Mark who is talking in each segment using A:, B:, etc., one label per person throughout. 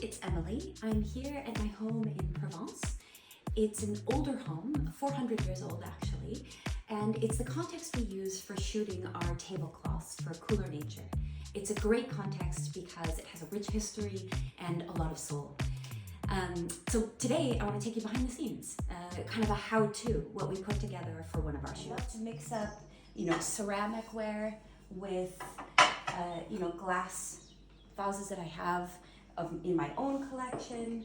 A: it's Emily. I'm here at my home in Provence. It's an older home, 400 years old actually, and it's the context we use for shooting our tablecloths for Couleur nature. It's a great context because it has a rich history and a lot of soul. So today I want to take you behind the scenes, kind of a how-to, what we put together for one of our shoots. Mix up, ceramic ware with, glass vases that I have in my own collection.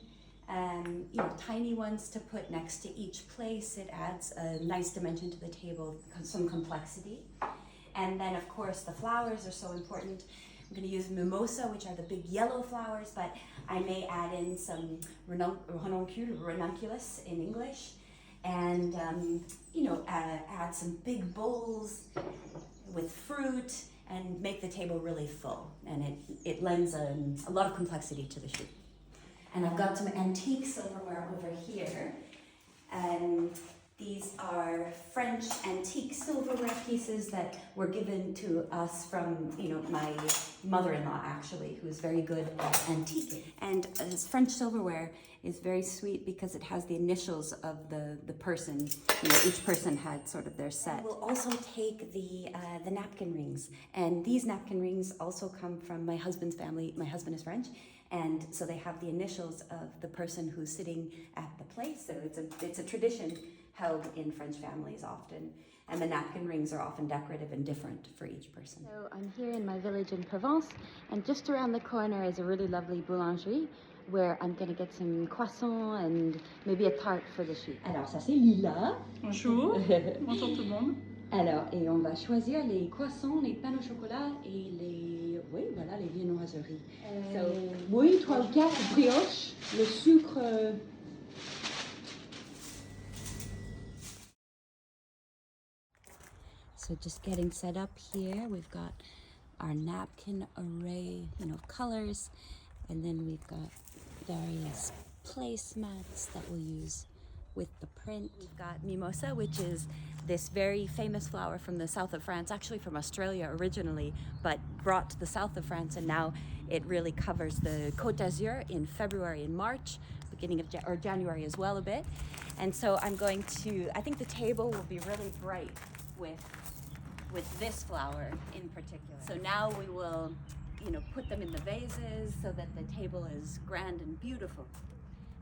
A: Tiny ones to put next to each place. It adds a nice dimension to the table, some complexity. And then of course the flowers are so important. I'm going to use mimosa, which are the big yellow flowers, but I may add in some ranunculus in English, and add some big bowls with fruit and make the table really full. And it lends a lot of complexity to the shoot. And I've got some antique silverware over here. These are French antique silverware pieces that were given to us from, my mother-in-law actually, who's very good at antiquing. And French silverware is very sweet because it has the initials of the person. Each person had sort of their set. We'll also take the napkin rings. And these napkin rings also come from my husband's family. My husband is French. And so they have the initials of the person who's sitting at the place. So it's a tradition held in French families often. And the napkin rings are often decorative and different for each person.
B: So I'm here in my village in Provence, and just around the corner is a really lovely boulangerie where I'm going to get some croissants and maybe a tarte for the shoot.
C: Alors ça c'est Lila.
D: Bonjour, bonjour tout le monde.
C: Alors, et on va choisir les croissants, les pains au chocolat et les viennoiseries. Oui, 3 ou 4 brioches, le sucre.
B: So just getting set up here, we've got our napkin array, of colors, and then we've got various placemats that we'll use with the print. We've got mimosa, which is this very famous flower from the south of France, actually from Australia originally, but brought to the south of France, and now it really covers the Côte d'Azur in February and March, beginning of January as well a bit. And so I think the table will be really bright with this flower in particular. So now we will, put them in the vases so that the table is grand and beautiful.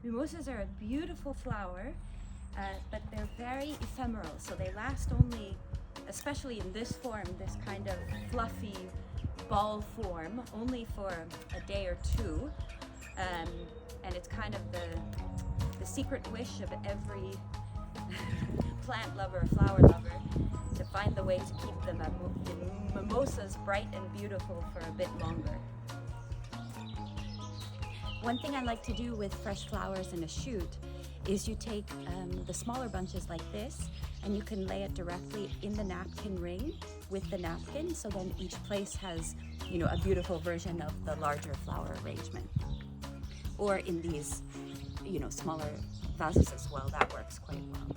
B: Mimosas are a beautiful flower, but they're very ephemeral, so they last only, especially in this form, this kind of fluffy ball form, only for a day or two. And it's kind of the secret wish of every plant lover, flower lover, to find the way to keep the mimosas bright and beautiful for a bit longer. One thing I like to do with fresh flowers in a shoot is you take the smaller bunches like this, and you can lay it directly in the napkin ring with the napkin, so then each place has, a beautiful version of the larger flower arrangement. Or in these, smaller vases as well, that works quite well.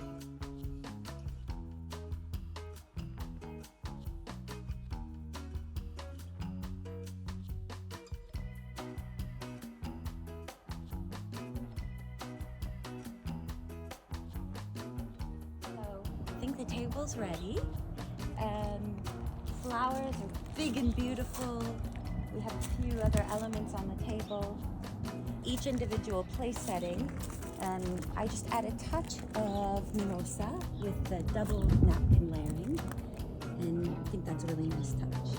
B: I think the table's ready. Flowers are big and beautiful. We have a few other elements on the table. Each individual place setting, I just add a touch of mimosa with the double napkin layering, and I think that's a really nice touch.